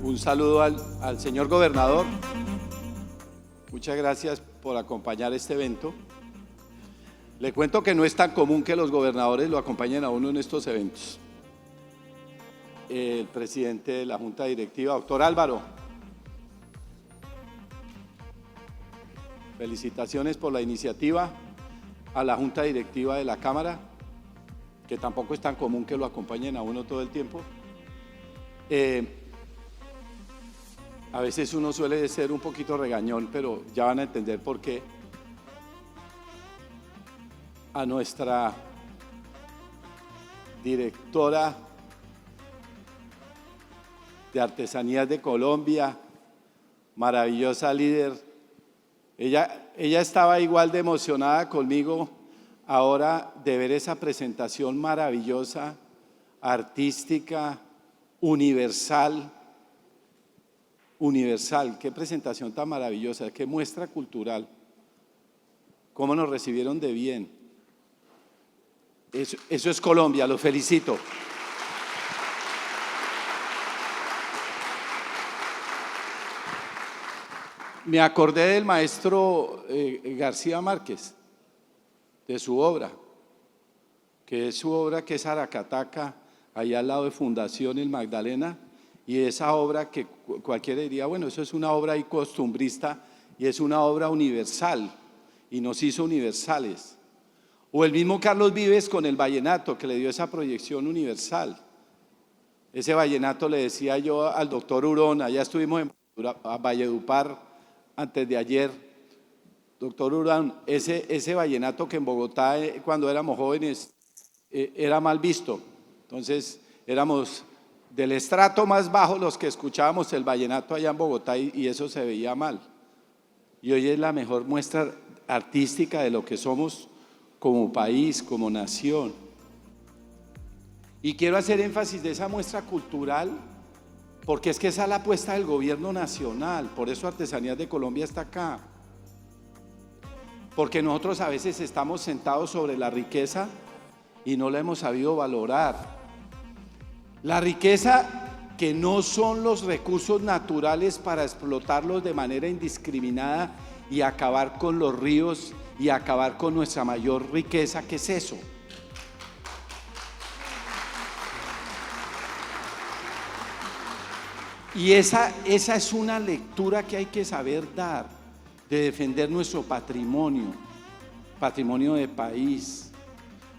Un saludo al señor gobernador. Muchas gracias por acompañar este evento. Le cuento que no es tan común que los gobernadores lo acompañen a uno en estos eventos. El presidente de la Junta Directiva, doctor Álvaro, felicitaciones por la iniciativa. A la Junta Directiva de la Cámara, que tampoco es tan común que lo acompañen a uno todo el tiempo. A veces uno suele ser un poquito regañón, pero ya van a entender por qué. A nuestra directora de Artesanías de Colombia, maravillosa líder. Ella estaba igual de emocionada conmigo ahora de ver esa presentación maravillosa, artística, universal. Qué presentación tan maravillosa, qué muestra cultural, cómo nos recibieron de bien. Eso es Colombia, los felicito. Me acordé del maestro García Márquez, de su obra, que es Aracataca, allá al lado de Fundación El Magdalena, y esa obra que cualquiera diría, bueno, eso es una obra ahí costumbrista y es una obra universal, y nos hizo universales. O el mismo Carlos Vives con el vallenato, que le dio esa proyección universal. Ese vallenato le decía yo al doctor Urón, allá estuvimos en Valledupar, antes de ayer, doctor Urán, ese vallenato que en Bogotá cuando éramos jóvenes era mal visto. Entonces éramos del estrato más bajo los que escuchábamos el vallenato allá en Bogotá y eso se veía mal. Y hoy es la mejor muestra artística de lo que somos como país, como nación. Y quiero hacer énfasis de esa muestra cultural, porque es que esa es la apuesta del gobierno nacional. Por eso Artesanías de Colombia está acá. Porque nosotros a veces estamos sentados sobre la riqueza y no la hemos sabido valorar. La riqueza que no son los recursos naturales para explotarlos de manera indiscriminada y acabar con los ríos y acabar con nuestra mayor riqueza. ¿Qué es eso? Y esa es una lectura que hay que saber dar, de defender nuestro patrimonio, patrimonio de país,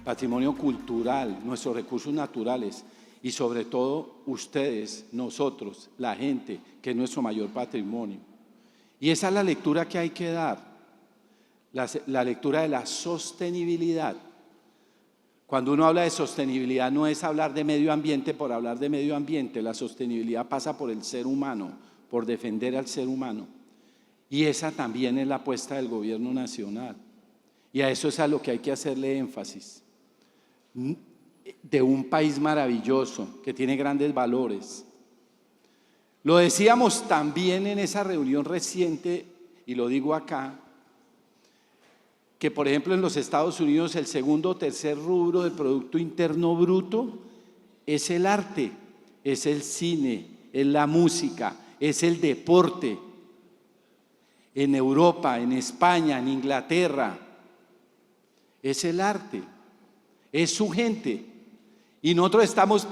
patrimonio cultural, nuestros recursos naturales y sobre todo ustedes, nosotros, la gente, que es nuestro mayor patrimonio. Y esa es la lectura que hay que dar, la lectura de la sostenibilidad. Cuando uno habla de sostenibilidad no es hablar de medio ambiente por hablar de medio ambiente. La sostenibilidad pasa por el ser humano, por defender al ser humano. Y esa también es la apuesta del gobierno nacional. Y a eso es a lo que hay que hacerle énfasis. De un país maravilloso, que tiene grandes valores. Lo decíamos también en esa reunión reciente, y lo digo acá, que por ejemplo en los Estados Unidos el segundo o tercer rubro del Producto Interno Bruto es el arte, es el cine, es la música, es el deporte. En Europa, en España, en Inglaterra, es el arte, es su gente. Y nosotros estamos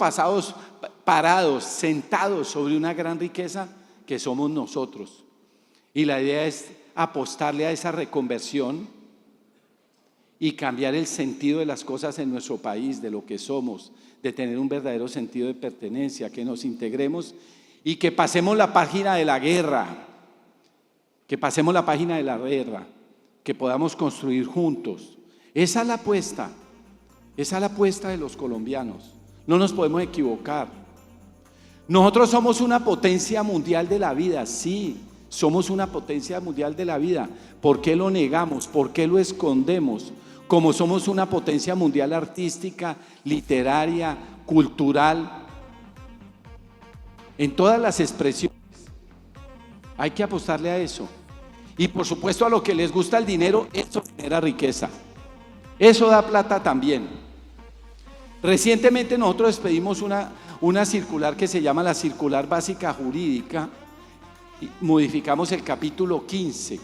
parados, sentados sobre una gran riqueza que somos nosotros. Y la idea es apostarle a esa reconversión y cambiar el sentido de las cosas en nuestro país, de lo que somos, de tener un verdadero sentido de pertenencia, que nos integremos y que pasemos la página de la guerra, que podamos construir juntos. Esa es la apuesta de los colombianos. No nos podemos equivocar. Nosotros somos una potencia mundial de la vida, sí, somos una potencia mundial de la vida. ¿Por qué lo negamos? ¿Por qué lo escondemos? Como somos una potencia mundial artística, literaria, cultural, en todas las expresiones. Hay que apostarle a eso. Y por supuesto a lo que les gusta el dinero, eso genera riqueza. Eso da plata también. Recientemente nosotros despedimos una circular que se llama la Circular Básica Jurídica, y modificamos el capítulo 15.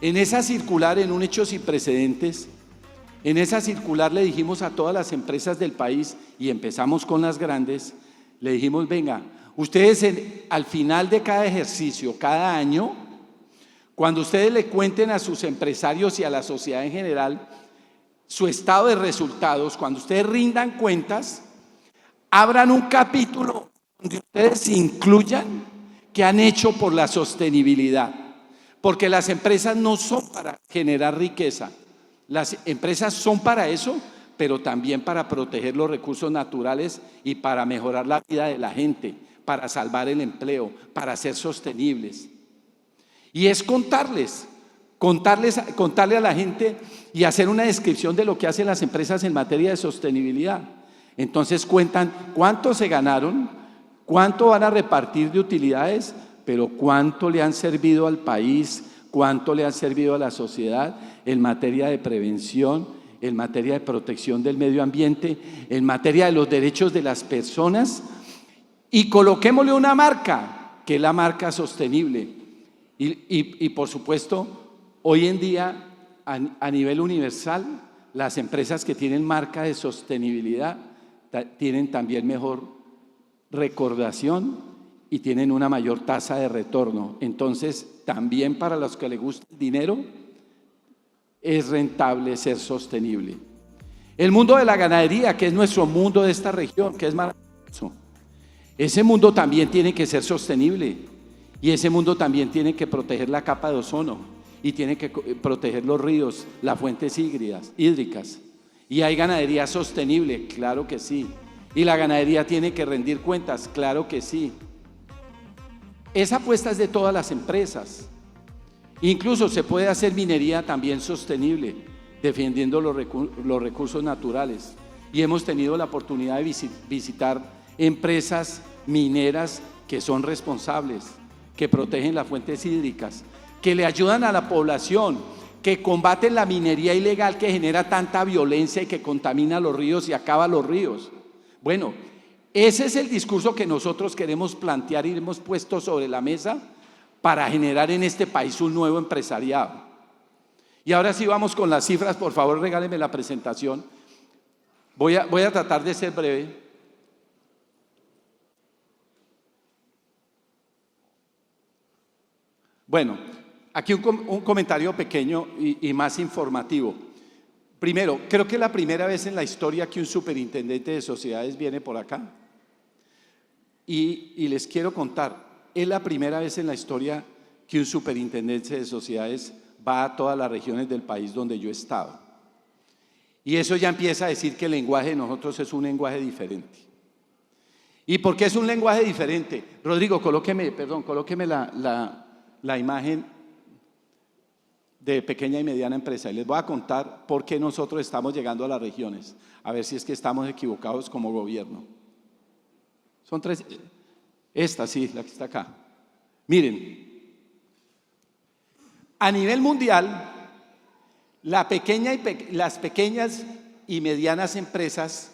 En esa circular, en un hecho sin precedentes, en esa circular le dijimos a todas las empresas del país, y empezamos con las grandes, le dijimos, venga, ustedes al final de cada ejercicio, cada año, cuando ustedes le cuenten a sus empresarios y a la sociedad en general su estado de resultados, cuando ustedes rindan cuentas, abran un capítulo donde ustedes incluyan qué han hecho por la sostenibilidad, porque las empresas no son para generar riqueza, las empresas son para eso, pero también para proteger los recursos naturales y para mejorar la vida de la gente, para salvar el empleo, para ser sostenibles. Y es contarle a la gente y hacer una descripción de lo que hacen las empresas en materia de sostenibilidad. Entonces cuentan cuánto se ganaron, cuánto van a repartir de utilidades, pero cuánto le han servido al país, cuánto le han servido a la sociedad en materia de prevención, en materia de protección del medio ambiente, en materia de los derechos de las personas. Y coloquémosle una marca, que es la marca sostenible. Y por supuesto, hoy en día, a nivel universal, las empresas que tienen marca de sostenibilidad tienen también mejor recordación y tienen una mayor tasa de retorno. Entonces, también para los que les gusta el dinero, es rentable ser sostenible. El mundo de la ganadería, que es nuestro mundo de esta región, que es maravilloso, ese mundo también tiene que ser sostenible. Y ese mundo también tiene que proteger la capa de ozono y tiene que proteger los ríos, las fuentes hídricas. Y hay ganadería sostenible, claro que sí. Y la ganadería tiene que rendir cuentas, claro que sí. Esa apuesta es de todas las empresas. Incluso se puede hacer minería también sostenible, defendiendo los recursos naturales. Y hemos tenido la oportunidad de visitar empresas mineras que son responsables, que protegen las fuentes hídricas, que le ayudan a la población, que combaten la minería ilegal que genera tanta violencia y que contamina los ríos y acaba los ríos. Bueno, ese es el discurso que nosotros queremos plantear y hemos puesto sobre la mesa para generar en este país un nuevo empresariado. Y ahora sí vamos con las cifras, por favor regálenme la presentación. Voy a tratar de ser breve. Bueno, aquí un comentario pequeño y más informativo. Primero, creo que es la primera vez en la historia que un superintendente de sociedades viene por acá. Y les quiero contar, es la primera vez en la historia que un superintendente de sociedades va a todas las regiones del país donde yo he estado. Y eso ya empieza a decir que el lenguaje de nosotros es un lenguaje diferente. ¿Y por qué es un lenguaje diferente? Rodrigo, colóqueme la imagen de pequeña y mediana empresa. Y les voy a contar por qué nosotros estamos llegando a las regiones. A ver si es que estamos equivocados como gobierno. Son tres. Esta sí, la que está acá. Miren, a nivel mundial, las pequeñas y medianas empresas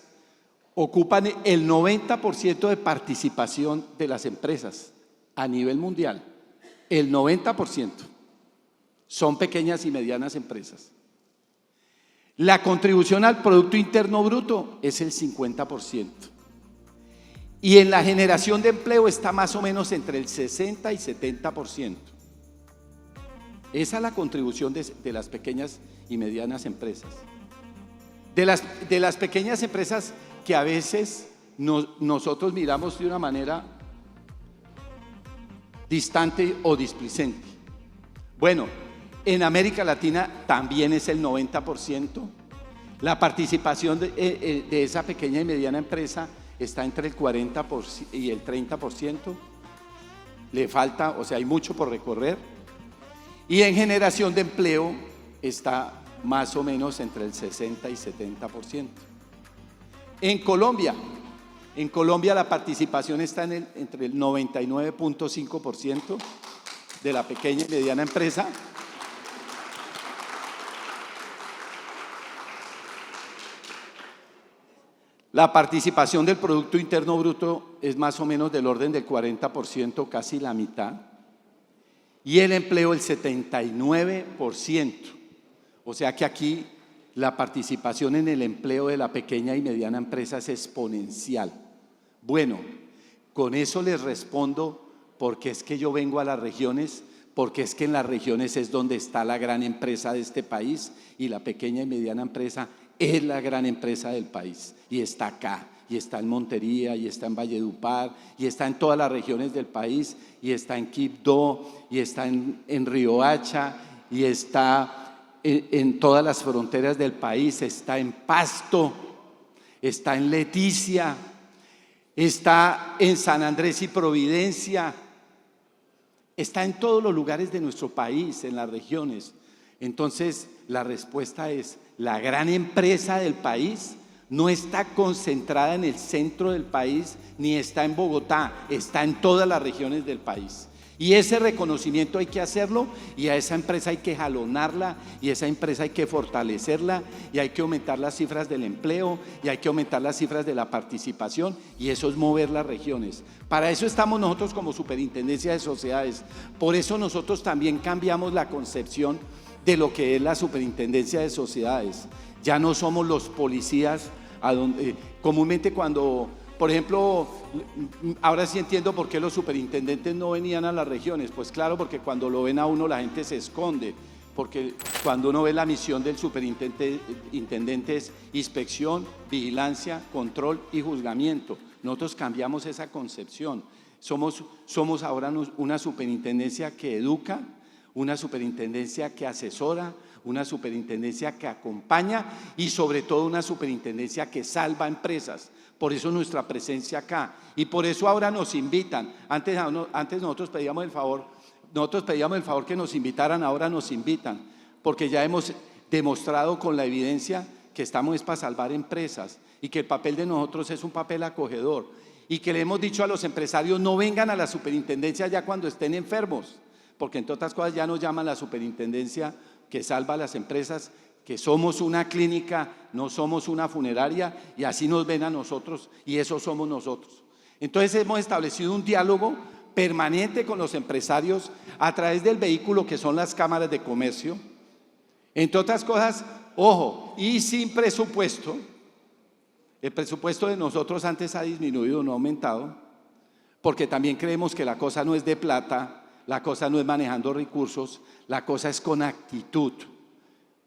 ocupan el 90% de participación de las empresas a nivel mundial. El 90% son pequeñas y medianas empresas. La contribución al Producto Interno Bruto es el 50%. Y en la generación de empleo está más o menos entre el 60 y 70%. Esa es la contribución de las pequeñas y medianas empresas. De las pequeñas empresas que a veces nosotros miramos de una manera distante o displicente. Bueno, en América Latina también es el 90%. La participación de esa pequeña y mediana empresa está entre el 40% y el 30%. Le falta, o sea, hay mucho por recorrer. Y en generación de empleo está más o menos entre el 60 y 70%. En Colombia la participación está entre el 99.5% de la pequeña y mediana empresa. La participación del Producto Interno Bruto es más o menos del orden del 40%, casi la mitad. Y el empleo el 79%. O sea que aquí la participación en el empleo de la pequeña y mediana empresa es exponencial. Bueno, con eso les respondo porque es que yo vengo a las regiones, porque es que en las regiones es donde está la gran empresa de este país y la pequeña y mediana empresa es la gran empresa del país y está acá, y está en Montería, y está en Valledupar, y está en todas las regiones del país, y está en Quibdó, y está en Riohacha, y está en todas las fronteras del país, está en Pasto, está en Leticia, está en San Andrés y Providencia, está en todos los lugares de nuestro país, en las regiones. Entonces, la respuesta es, la gran empresa del país no está concentrada en el centro del país, ni está en Bogotá, está en todas las regiones del país. Y ese reconocimiento hay que hacerlo, y a esa empresa hay que jalonarla, y a esa empresa hay que fortalecerla, y hay que aumentar las cifras del empleo, y hay que aumentar las cifras de la participación, y eso es mover las regiones. Para eso estamos nosotros como Superintendencia de Sociedades. Por eso nosotros también cambiamos la concepción de lo que es la Superintendencia de Sociedades. Ya no somos los policías comúnmente cuando, por ejemplo, ahora sí entiendo por qué los superintendentes no venían a las regiones. Pues claro, porque cuando lo ven a uno la gente se esconde, porque cuando uno ve la misión del superintendente es inspección, vigilancia, control y juzgamiento. Nosotros cambiamos esa concepción. Somos ahora una superintendencia que educa, una superintendencia que asesora, una superintendencia que acompaña y sobre todo una superintendencia que salva empresas. Por eso nuestra presencia acá y por eso ahora nos invitan. Antes nosotros pedíamos el favor que nos invitaran, ahora nos invitan, porque ya hemos demostrado con la evidencia que estamos para salvar empresas y que el papel de nosotros es un papel acogedor y que le hemos dicho a los empresarios no vengan a la superintendencia ya cuando estén enfermos, porque entre otras cosas ya nos llaman la superintendencia que salva a las empresas, que somos una clínica, no somos una funeraria, y así nos ven a nosotros, y eso somos nosotros. Entonces hemos establecido un diálogo permanente con los empresarios a través del vehículo que son las cámaras de comercio. Entre otras cosas, ojo, y sin presupuesto. El presupuesto de nosotros antes ha disminuido, no ha aumentado, porque también creemos que la cosa no es de plata, la cosa no es manejando recursos, la cosa es con actitud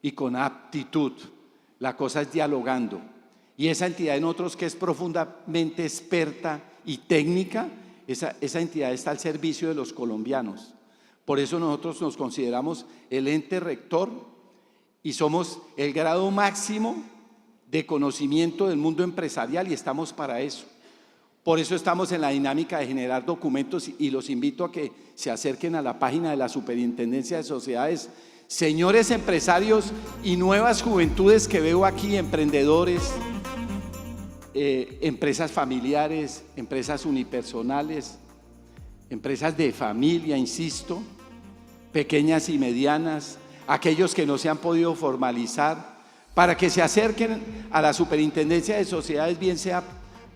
y con aptitud, la cosa es dialogando. Y esa entidad de nosotros que es profundamente experta y técnica, esa entidad está al servicio de los colombianos. Por eso nosotros nos consideramos el ente rector y somos el grado máximo de conocimiento del mundo empresarial y estamos para eso. Por eso estamos en la dinámica de generar documentos y los invito a que se acerquen a la página de la Superintendencia de Sociedades. Señores empresarios y nuevas juventudes que veo aquí, emprendedores, empresas familiares, empresas unipersonales, empresas de familia, insisto, pequeñas y medianas, aquellos que no se han podido formalizar, para que se acerquen a la Superintendencia de Sociedades, bien sea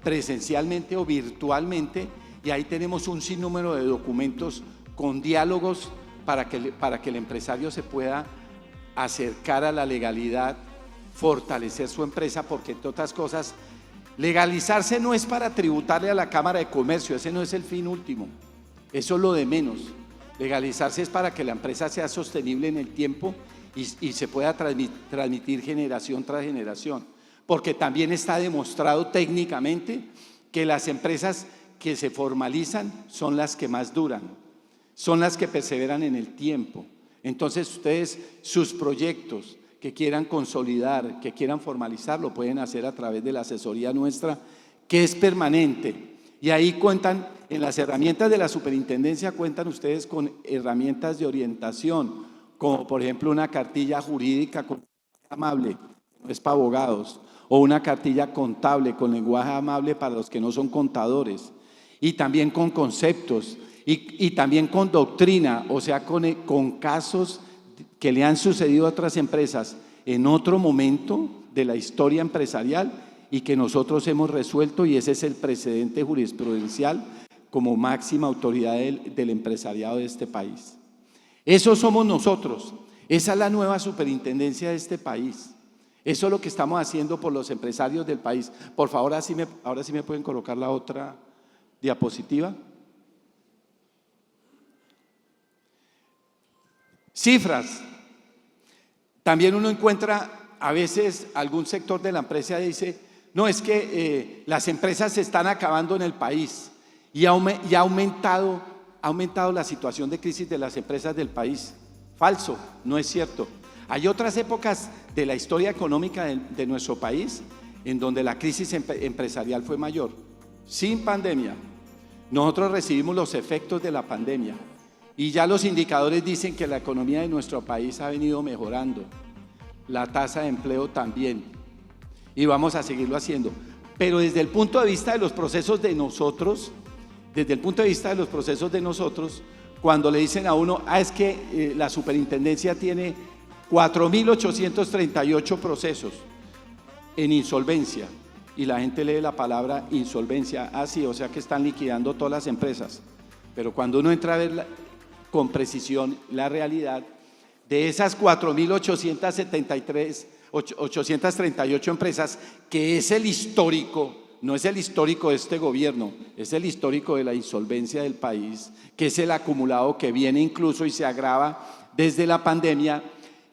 presencialmente o virtualmente, y ahí tenemos un sinnúmero de documentos con diálogos para que el empresario se pueda acercar a la legalidad, fortalecer su empresa, porque entre otras cosas, legalizarse no es para tributarle a la Cámara de Comercio, ese no es el fin último, eso es lo de menos. Legalizarse es para que la empresa sea sostenible en el tiempo y se pueda transmitir generación tras generación. Porque también está demostrado técnicamente que las empresas que se formalizan son las que más duran, son las que perseveran en el tiempo. Entonces ustedes, sus proyectos que quieran consolidar, que quieran formalizar, lo pueden hacer a través de la asesoría nuestra, que es permanente. Y ahí cuentan, en las herramientas de la superintendencia, cuentan ustedes con herramientas de orientación, como por ejemplo una cartilla jurídica con lenguaje amable, no es para abogados, o una cartilla contable con lenguaje amable para los que no son contadores, y también con conceptos, y también con doctrina, o sea, con casos que le han sucedido a otras empresas en otro momento de la historia empresarial y que nosotros hemos resuelto, y ese es el precedente jurisprudencial como máxima autoridad del empresariado de este país. Eso somos nosotros, esa es la nueva superintendencia de este país. Eso es lo que estamos haciendo por los empresarios del país. Por favor, ahora sí me pueden colocar la otra diapositiva. Cifras. También uno encuentra a veces algún sector de la empresa dice, no, es que las empresas se están acabando en el país y ha aumentado la situación de crisis de las empresas del país. Falso, no es cierto. Hay otras épocas de la historia económica de nuestro país en donde la crisis empresarial fue mayor, sin pandemia. Nosotros recibimos los efectos de la pandemia y ya los indicadores dicen que la economía de nuestro país ha venido mejorando, la tasa de empleo también, y vamos a seguirlo haciendo. Pero desde el punto de vista de los procesos de nosotros, cuando le dicen a uno, es que la superintendencia tiene 4.838 procesos en insolvencia, y la gente lee la palabra insolvencia, sí, o sea que están liquidando todas las empresas. Pero cuando uno entra a ver con precisión la realidad, de esas 4.838 empresas, que es el histórico, no es el histórico de este gobierno, es el histórico de la insolvencia del país, que es el acumulado que viene incluso y se agrava desde la pandemia,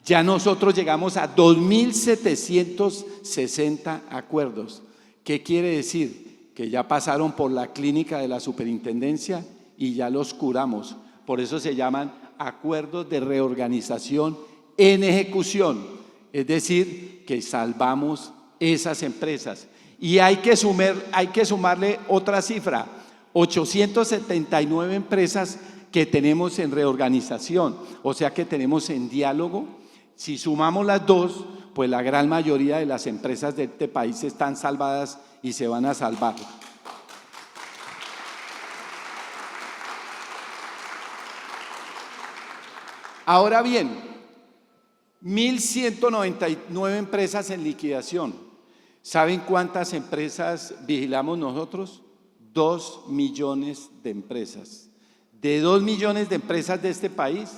ya nosotros llegamos a 2.760 acuerdos. ¿Qué quiere decir? Que ya pasaron por la clínica de la superintendencia y ya los curamos. Por eso se llaman acuerdos de reorganización en ejecución, es decir, que salvamos esas empresas. Y hay que sumarle otra cifra, 879 empresas que tenemos en reorganización, o sea que tenemos en diálogo. Si sumamos las dos, pues la gran mayoría de las empresas de este país están salvadas y se van a salvar. Ahora bien, 1.199 empresas en liquidación. ¿Saben cuántas empresas vigilamos nosotros? 2 millones de empresas. De 2 millones de empresas de este país,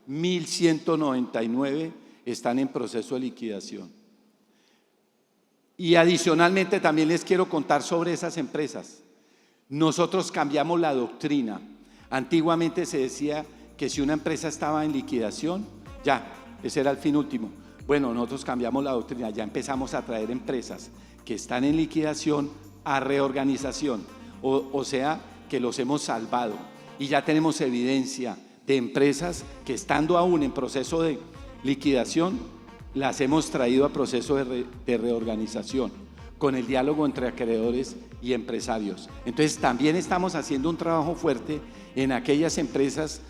1.199 están en proceso de liquidación. Y adicionalmente también les quiero contar sobre esas empresas. Nosotros cambiamos la doctrina. Antiguamente se decía que si una empresa estaba en liquidación, ya, ese era el fin último. Bueno, nosotros cambiamos la doctrina, ya empezamos a traer empresas que están en liquidación a reorganización, o sea, que los hemos salvado. Y ya tenemos evidencia de empresas que estando aún en proceso de liquidación, las hemos traído a proceso de reorganización, con el diálogo entre acreedores y empresarios. Entonces también estamos haciendo un trabajo fuerte en aquellas empresas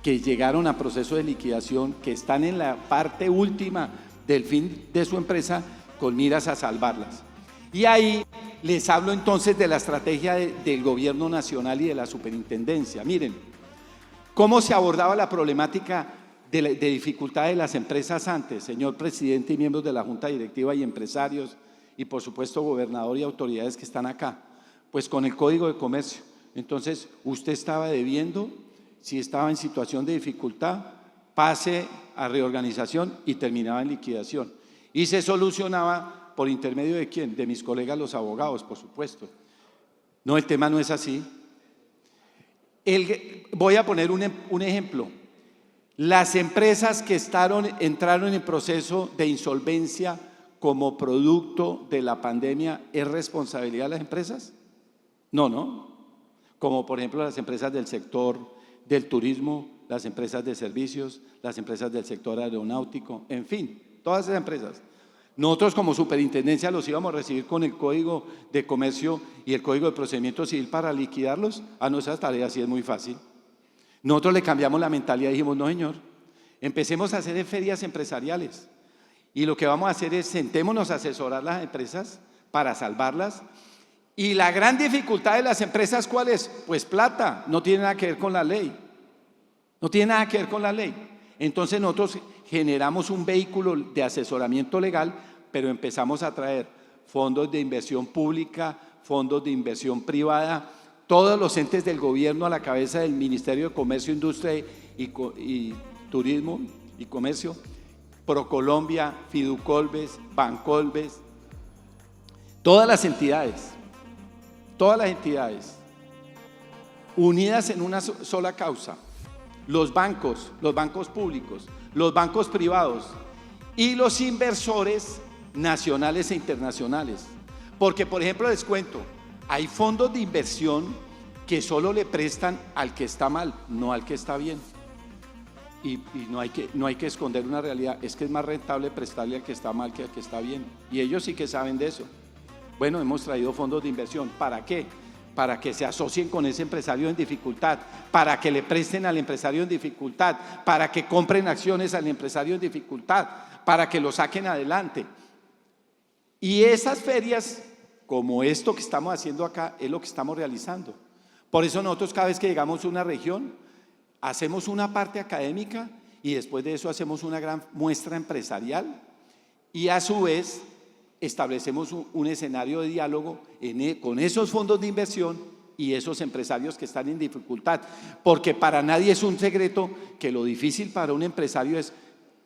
que llegaron a proceso de liquidación, que están en la parte última del fin de su empresa, con miras a salvarlas. Y ahí les hablo entonces de la estrategia del gobierno nacional y de la superintendencia. Miren, ¿cómo se abordaba la problemática de dificultad de las empresas antes, señor presidente y miembros de la Junta Directiva y empresarios, y por supuesto gobernador y autoridades que están acá? Pues con el Código de Comercio. Entonces, usted estaba debiendo, si estaba en situación de dificultad, pase a reorganización y terminaba en liquidación. Y se solucionaba por intermedio de ¿quién? De mis colegas los abogados, por supuesto. No, el tema no es así. Voy a poner un ejemplo. Las empresas que entraron en proceso de insolvencia como producto de la pandemia, ¿es responsabilidad de las empresas? No. Como por ejemplo las empresas del sector del turismo, las empresas de servicios, las empresas del sector aeronáutico, en fin, todas esas empresas. Nosotros como superintendencia los íbamos a recibir con el Código de Comercio y el Código de Procedimiento Civil para liquidarlos. A nuestra tarea sí es muy fácil. Nosotros le cambiamos la mentalidad y dijimos, no señor, empecemos a hacer ferias empresariales. Y lo que vamos a hacer es sentémonos a asesorar las empresas para salvarlas. Y la gran dificultad de las empresas, ¿cuál es? Pues plata, no tiene nada que ver con la ley. No tiene nada que ver con la ley. Entonces nosotros generamos un vehículo de asesoramiento legal, pero empezamos a traer fondos de inversión pública, fondos de inversión privada, todos los entes del gobierno a la cabeza del Ministerio de Comercio, Industria y Turismo y Comercio, Procolombia, Fiducolbes, Bancolbes, todas las entidades unidas en una sola causa, los bancos públicos, los bancos privados y los inversores nacionales e internacionales. Porque, por ejemplo, les cuento, hay fondos de inversión que solo le prestan al que está mal, no al que está bien. Y no hay que esconder una realidad, es que es más rentable prestarle al que está mal que al que está bien. Y ellos sí que saben de eso. Bueno, hemos traído fondos de inversión. ¿Para qué? Para que se asocien con ese empresario en dificultad, para que le presten al empresario en dificultad, para que compren acciones al empresario en dificultad, para que lo saquen adelante. Y esas ferias, como esto que estamos haciendo acá, es lo que estamos realizando. Por eso nosotros cada vez que llegamos a una región, hacemos una parte académica y después de eso hacemos una gran muestra empresarial y a su vez establecemos un escenario de diálogo con esos fondos de inversión y esos empresarios que están en dificultad. Porque para nadie es un secreto que lo difícil para un empresario es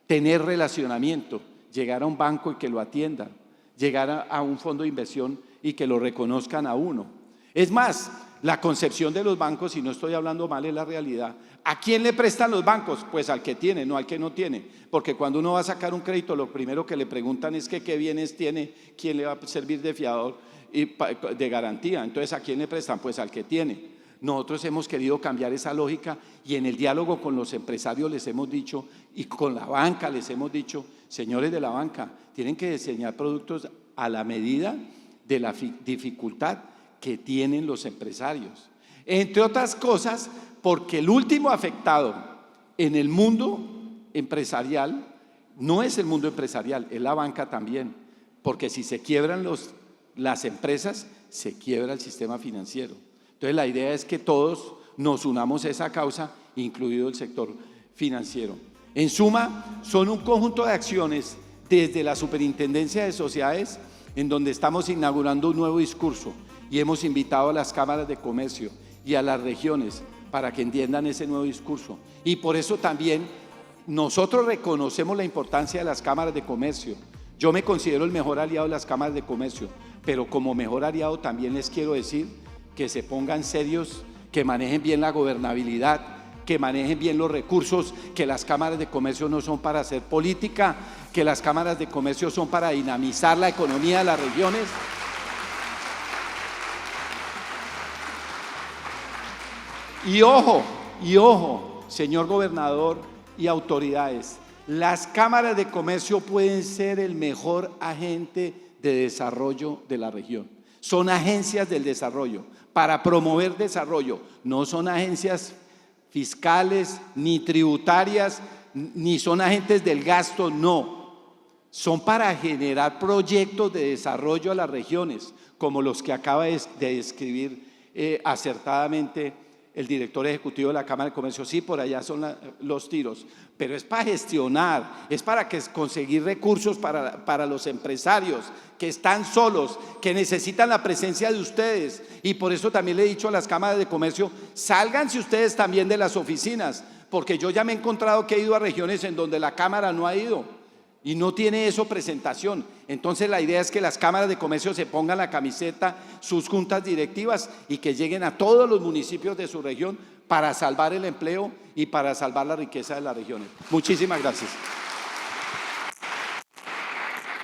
tener relacionamiento, llegar a un banco y que lo atiendan, llegar a un fondo de inversión y que lo reconozcan a uno. Es más, la concepción de los bancos, y no estoy hablando mal, es la realidad. ¿A quién le prestan los bancos? Pues al que tiene, no al que no tiene. Porque cuando uno va a sacar un crédito, lo primero que le preguntan es que qué bienes tiene, quién le va a servir de fiador y de garantía. Entonces, ¿a quién le prestan? Pues al que tiene. Nosotros hemos querido cambiar esa lógica y en el diálogo con los empresarios les hemos dicho, y con la banca les hemos dicho, señores de la banca, tienen que diseñar productos a la medida de la dificultad que tienen los empresarios. Entre otras cosas, porque el último afectado en el mundo empresarial no es el mundo empresarial, es la banca también, porque si se quiebran las empresas, se quiebra el sistema financiero. Entonces la idea es que todos nos unamos a esa causa, incluido el sector financiero. En suma, son un conjunto de acciones desde la Superintendencia de Sociedades en donde estamos inaugurando un nuevo discurso y hemos invitado a las cámaras de comercio y a las regiones para que entiendan ese nuevo discurso. Y por eso también nosotros reconocemos la importancia de las cámaras de comercio. Yo me considero el mejor aliado de las cámaras de comercio, pero como mejor aliado también les quiero decir que se pongan serios, que manejen bien la gobernabilidad, que manejen bien los recursos, que las cámaras de comercio no son para hacer política, que las cámaras de comercio son para dinamizar la economía de las regiones. Y ojo, señor gobernador y autoridades, las cámaras de comercio pueden ser el mejor agente de desarrollo de la región. Son agencias del desarrollo, para promover desarrollo, no son agencias fiscales, ni tributarias, ni son agentes del gasto, no. Son para generar proyectos de desarrollo a las regiones, como los que acaba de describir acertadamente el director ejecutivo de la Cámara de Comercio. Sí, por allá son los tiros, pero es para gestionar, es para conseguir recursos para los empresarios que están solos, que necesitan la presencia de ustedes. Y por eso también le he dicho a las cámaras de comercio, sálganse ustedes también de las oficinas, porque yo ya me he encontrado que he ido a regiones en donde la Cámara no ha ido y no tiene eso presentación. Entonces la idea es que las cámaras de comercio se pongan la camiseta, sus juntas directivas, y que lleguen a todos los municipios de su región para salvar el empleo y para salvar la riqueza de las regiones. Muchísimas gracias.